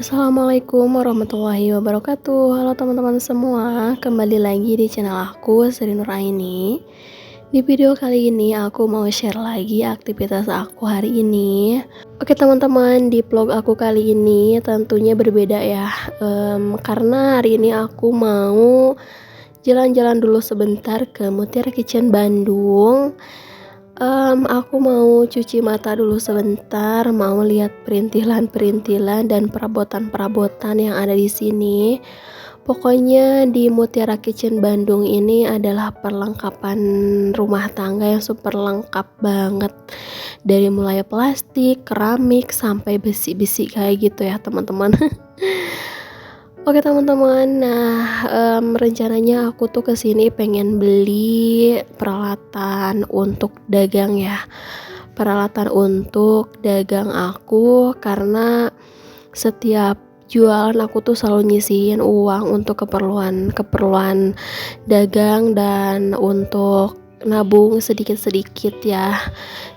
Assalamualaikum warahmatullahi wabarakatuh. Halo teman-teman semua, kembali lagi di channel aku, Sri Nuraini. Di video kali ini aku mau share lagi aktivitas aku hari ini. Oke teman-teman, di vlog aku kali ini tentunya berbeda ya, karena hari ini aku mau jalan-jalan dulu sebentar ke Mutiara Kitchen Bandung. Aku mau cuci mata dulu sebentar, mau lihat perintilan-perintilan dan perabotan-perabotan yang ada di sini. Pokoknya di Mutiara Kitchen Bandung ini adalah perlengkapan rumah tangga yang super lengkap banget. Dari mulai plastik, keramik, sampai besi-besi kayak gitu ya teman-teman. Oke teman-teman, rencananya aku tuh kesini pengen beli peralatan untuk dagang ya. Peralatan untuk dagang aku, karena setiap jualan aku tuh selalu nyisihin uang untuk keperluan dagang dan untuk nabung sedikit-sedikit ya.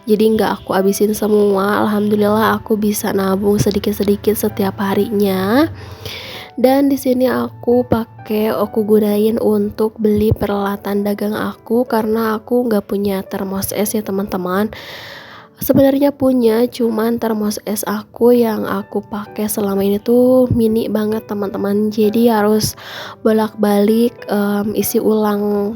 Jadi nggak aku habisin semua. Alhamdulillah aku bisa nabung sedikit-sedikit setiap harinya. Dan di sini aku gunain untuk beli peralatan dagang aku, karena aku nggak punya termos es ya teman-teman. Sebenarnya punya, cuman termos es aku yang aku pakai selama ini tuh mini banget teman-teman. Jadi harus bolak-balik isi ulang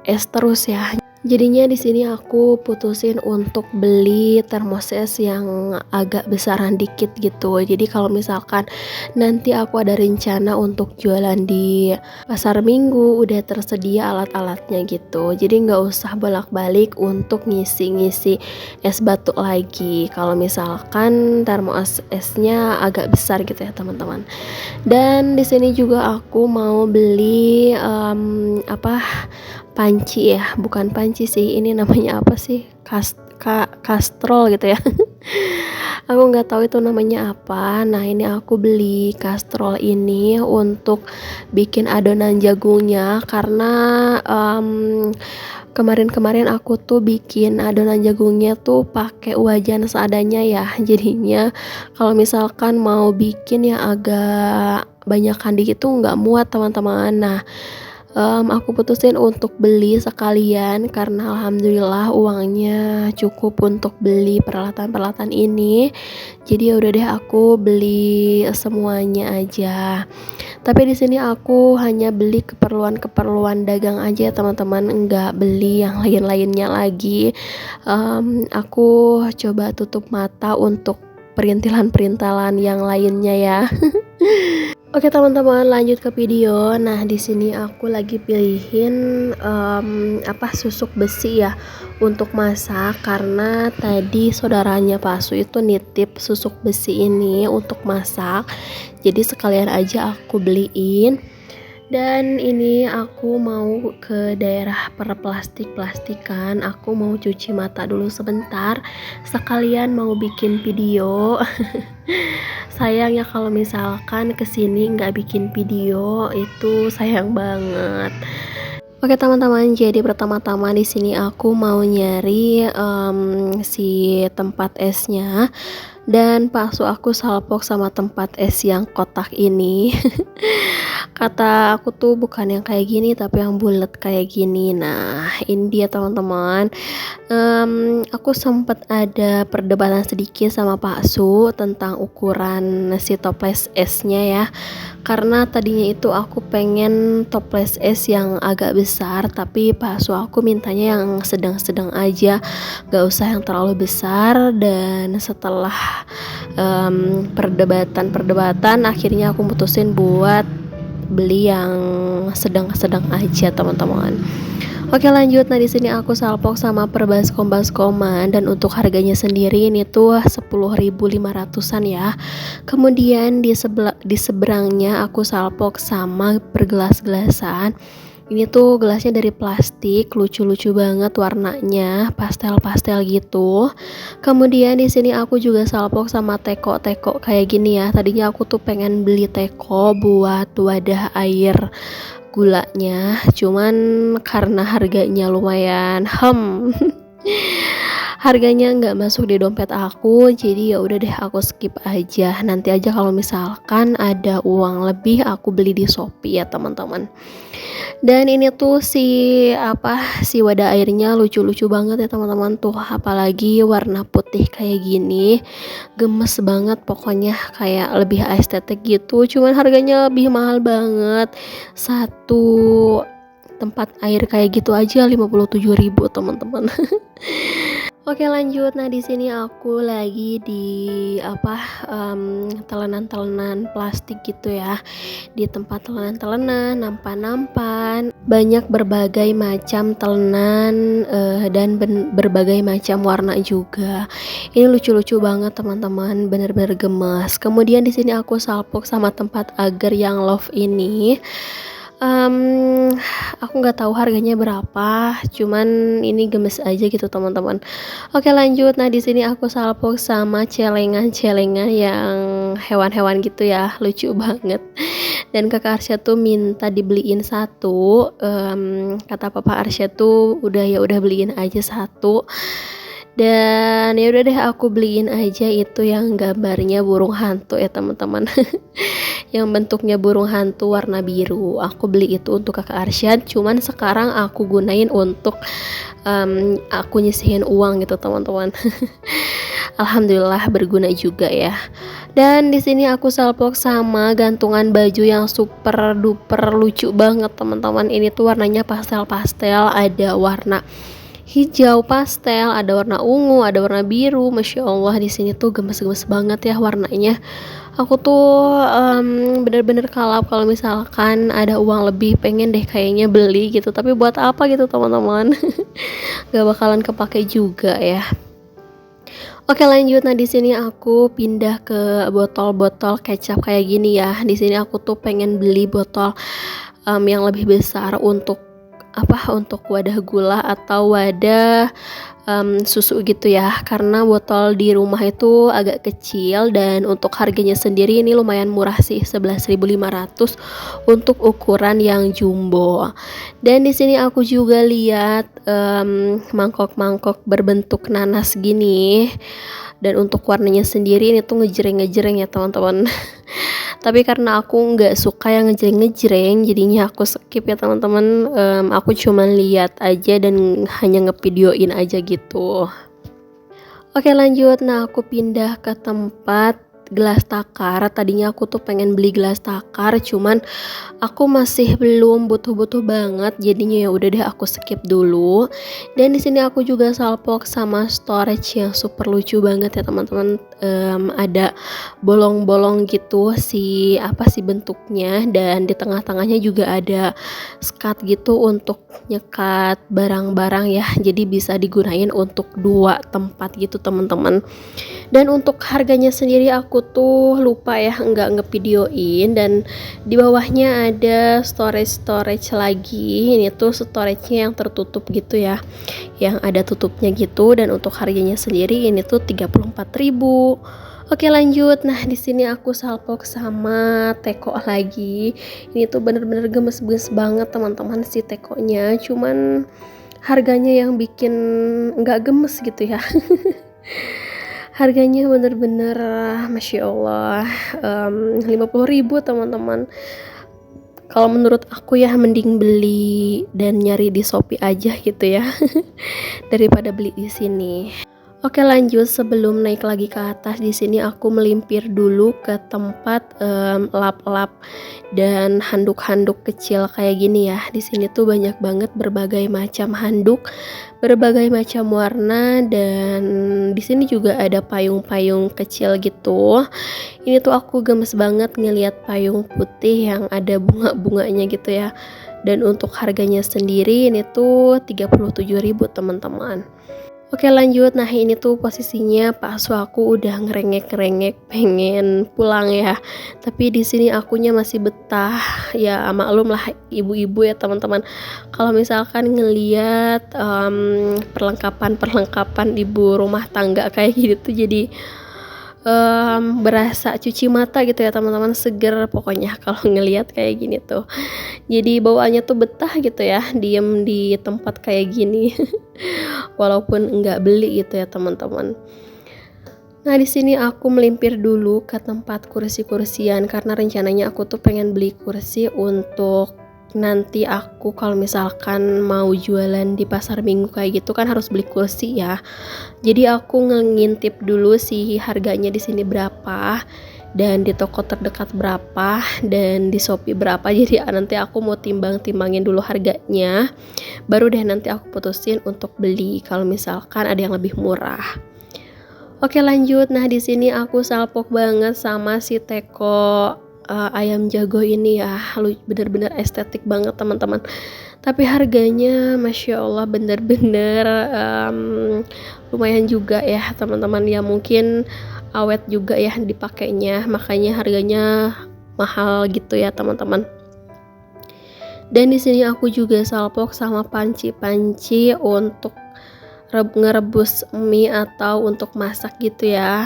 es terus ya. Jadinya di sini aku putusin untuk beli termos es yang agak besaran dikit gitu. Jadi kalau misalkan nanti aku ada rencana untuk jualan di pasar minggu, udah tersedia alat-alatnya gitu. Jadi nggak usah bolak-balik untuk ngisi-ngisi es batu lagi. Kalau misalkan termos esnya agak besar gitu ya teman-teman. Dan di sini juga aku mau beli panci ya, bukan panci sih, ini namanya apa sih, kastrol gitu ya. Aku nggak tahu itu namanya apa. Nah ini aku beli kastrol ini untuk bikin adonan jagungnya, karena kemarin-kemarin aku tuh bikin adonan jagungnya tuh pakai wajan seadanya ya. Jadinya kalau misalkan mau bikin ya agak banyakan dikit tuh nggak muat teman-teman. Nah aku putusin untuk beli sekalian, karena alhamdulillah uangnya cukup untuk beli peralatan-peralatan ini. Jadi ya udah deh aku beli semuanya aja. Tapi di sini aku hanya beli keperluan dagang aja teman-teman, enggak beli yang lain-lainnya lagi. Aku coba tutup mata untuk perintilan-perintilan yang lainnya ya. Oke teman-teman, lanjut ke video. Nah di sini aku lagi pilihin susuk besi ya untuk masak, karena tadi saudaranya Pak Su itu nitip susuk besi ini untuk masak. Jadi sekalian aja aku beliin. Dan ini aku mau ke daerah perplastik-plastikan. Aku mau cuci mata dulu sebentar, sekalian mau bikin video. Sayang ya kalau misalkan kesini nggak bikin video, itu sayang banget. Oke teman-teman, jadi pertama-tama di sini aku mau nyari si tempat esnya. Dan palsu aku salpok sama tempat es yang kotak ini. Kata aku tuh bukan yang kayak gini, tapi yang bulat kayak gini. Nah ini dia teman-teman. Aku sempat ada perdebatan sedikit sama Pak Su tentang ukuran si toples esnya ya. Karena tadinya itu aku pengen toples es yang agak besar, tapi Pak Su aku mintanya yang sedang-sedang aja, gak usah yang terlalu besar. Dan setelah perdebatan akhirnya aku mutusin buat beli yang sedang-sedang aja teman-teman. Oke lanjut. Nah di sini aku salpok sama per baskom-baskoman, dan untuk harganya sendiri ini tuh 10.500-an ya. Kemudian di seberangnya aku salpok sama per gelas-gelasan. Ini tuh gelasnya dari plastik, lucu-lucu banget warnanya, pastel-pastel gitu. Kemudian di sini aku juga salpok sama teko-teko kayak gini ya. Tadinya aku tuh pengen beli teko buat wadah air gulanya, cuman karena harganya lumayan Harganya nggak masuk di dompet aku, jadi ya udah deh aku skip aja. Nanti aja kalau misalkan ada uang lebih aku beli di Shopee ya teman-teman. Dan ini tuh si wadah airnya lucu-lucu banget ya teman-teman tuh, apalagi warna putih kayak gini, gemes banget pokoknya, kayak lebih estetik gitu. Cuman harganya lebih mahal banget. Satu tempat air kayak gitu aja 57.000 teman-teman. Oke lanjut, nah di sini aku lagi di telenan-telenan plastik gitu ya, di tempat telenan-telenan, nampan-nampan, banyak berbagai macam telenan dan berbagai macam warna juga. Ini lucu-lucu banget teman-teman, bener-bener gemes. Kemudian di sini aku salpok sama tempat agar yang love ini. Aku nggak tahu harganya berapa, cuman ini gemes aja gitu teman-teman. Oke lanjut, nah di sini aku salpok sama celengan-celengan yang hewan-hewan gitu ya, lucu banget. Dan kakak Arsya tuh minta dibeliin satu, kata papa Arsya tuh udah beliin aja satu. Dan ya udah deh aku beliin aja itu yang gambarnya burung hantu ya teman-teman. Yang bentuknya burung hantu warna biru. Aku beli itu untuk kakak Arsyad, cuman sekarang aku gunain untuk aku nyisihin uang gitu teman-teman. Alhamdulillah berguna juga ya. Dan di sini aku salpok sama gantungan baju yang super duper lucu banget teman-teman. Ini tuh warnanya pastel-pastel, ada warna hijau pastel, ada warna ungu, ada warna biru. Masya Allah di sini tuh gemes-gemes banget ya warnanya. Aku tuh bener-bener kalap kalau misalkan ada uang lebih, pengen deh kayaknya beli gitu. Tapi buat apa gitu teman-teman? Gak bakalan kepake juga ya. Oke lanjut, nah di sini aku pindah ke botol-botol kecap kayak gini ya. Di sini aku tuh pengen beli botol yang lebih besar untuk untuk wadah gula atau wadah susu gitu ya, karena botol di rumah itu agak kecil dan untuk harganya sendiri ini lumayan murah sih, 11.500 untuk ukuran yang jumbo. Dan di sini aku juga lihat mangkok-mangkok berbentuk nanas gini, dan untuk warnanya sendiri ini tuh ngejreng-ngejreng ya teman-teman. Tapi karena aku nggak suka yang ngejreng-ngejreng, jadinya aku skip ya teman-teman. Aku cuman lihat aja dan hanya ngevideoin aja gitu. Oke lanjut, nah aku pindah ke tempat gelas takar. Tadinya aku tuh pengen beli gelas takar, cuman aku masih belum butuh-butuh banget, jadinya ya udah deh aku skip dulu. Dan di sini aku juga salpok sama storage yang super lucu banget ya teman-teman. Ada bolong-bolong gitu si bentuknya, dan di tengah-tengahnya juga ada skat gitu untuk nyekat barang-barang ya. Jadi bisa digunain untuk 2 tempat gitu teman-teman. Dan untuk harganya sendiri aku tuh lupa ya, nggak ngevideoin. Dan di bawahnya ada storage lagi. Ini tuh storage-nya yang tertutup gitu ya, yang ada tutupnya gitu. Dan untuk harganya sendiri ini tuh 34.000. Oke lanjut, nah di sini aku salpok sama teko lagi. Ini tuh bener-bener gemes-gemes banget teman-teman si tekonya, cuman harganya yang bikin nggak gemes gitu ya. Harganya bener-bener Masya Allah, 50.000 teman-teman. Kalau menurut aku ya mending beli dan nyari di Shopee aja gitu ya, daripada beli di sini. Oke lanjut, sebelum naik lagi ke atas, di sini aku melimpir dulu ke tempat lap-lap dan handuk-handuk kecil kayak gini ya. Di sini tuh banyak banget berbagai macam handuk, berbagai macam warna, dan di sini juga ada payung-payung kecil gitu. Ini tuh aku gemes banget ngelihat payung putih yang ada bunga-bunganya gitu ya. Dan untuk harganya sendiri ini tuh 37.000 teman-teman. Oke lanjut, nah ini tuh posisinya Pak Su aku udah ngerengek-ngerengek pengen pulang ya. Tapi di sini akunya masih betah. Ya maklum lah ibu-ibu ya teman-teman. Kalau misalkan ngeliat perlengkapan ibu rumah tangga kayak gitu, jadi berasa cuci mata gitu ya teman-teman, seger pokoknya kalau ngelihat kayak gini tuh. Jadi bawaannya tuh betah gitu ya, diem di tempat kayak gini. Walaupun nggak beli gitu ya teman-teman. Nah, di sini aku melimpir dulu ke tempat kursi-kursian karena rencananya aku tuh pengen beli kursi untuk nanti aku kalau misalkan mau jualan di pasar minggu kayak gitu kan harus beli kursi ya. Jadi aku ngintip dulu sih harganya di sini berapa dan di toko terdekat berapa dan di Shopee berapa. Jadi nanti aku mau timbang-timbangin dulu harganya. Baru deh nanti aku putusin untuk beli kalau misalkan ada yang lebih murah. Oke lanjut, nah di sini aku salpok banget sama si teko ayam jago ini ya, bener-bener estetik banget teman-teman. Tapi harganya masya Allah bener-bener lumayan juga ya teman-teman, ya mungkin awet juga ya dipakainya, makanya harganya mahal gitu ya teman-teman. Dan di sini aku juga salpok sama panci-panci untuk ngerebus mie atau untuk masak gitu ya.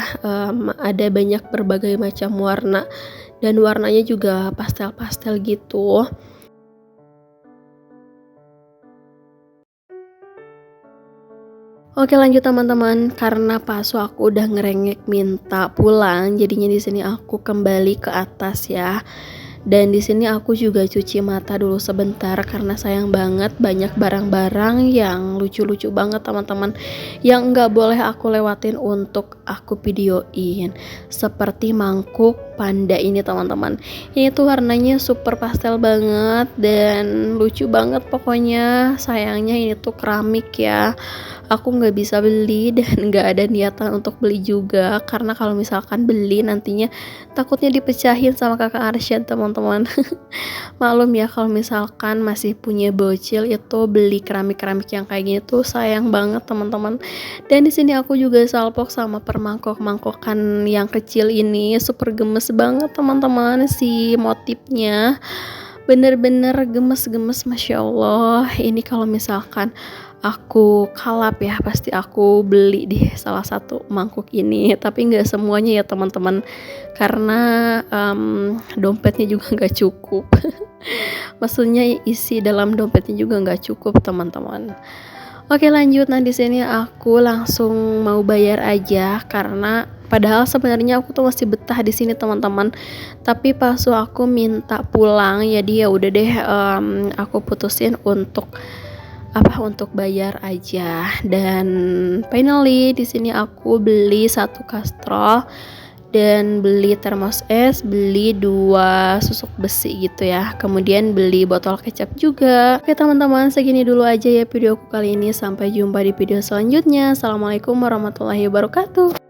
Ada banyak berbagai macam warna dan warnanya juga pastel-pastel gitu. Oke lanjut teman-teman, karena pasu aku udah ngerengek minta pulang, jadinya di sini aku kembali ke atas ya. Dan di sini aku juga cuci mata dulu sebentar karena sayang banget banyak barang-barang yang lucu-lucu banget teman-teman yang nggak boleh aku lewatin untuk aku videoin. Seperti mangkuk panda ini teman-teman. Ini tuh warnanya super pastel banget dan lucu banget pokoknya. Sayangnya ini tuh keramik ya. Aku nggak bisa beli dan nggak ada niatan untuk beli juga karena kalau misalkan beli nantinya takutnya dipecahin sama kakak Arsyad teman-teman. Maklum ya kalau misalkan masih punya bocil itu beli keramik-keramik yang kayak gini tuh sayang banget teman-teman. Dan di sini aku juga salpok sama permangkok-mangkokan yang kecil ini, super gemes banget teman-teman si motifnya. Bener-bener gemes-gemes masya Allah. Ini kalau misalkan aku kalap ya pasti aku beli deh salah satu mangkuk ini, tapi nggak semuanya ya teman-teman karena dompetnya juga nggak cukup. Maksudnya isi dalam dompetnya juga nggak cukup teman-teman. Oke lanjut, nah di sini aku langsung mau bayar aja karena padahal sebenarnya aku tuh masih betah di sini teman-teman, tapi pas aku minta pulang jadi ya udah deh, aku putusin untuk bayar aja. Dan finally di sini aku beli satu kastrol dan beli termos es, beli 2 susuk besi gitu ya. Kemudian beli botol kecap juga. Oke teman-teman, segini dulu aja ya videoku kali ini. Sampai jumpa di video selanjutnya. Assalamualaikum warahmatullahi wabarakatuh.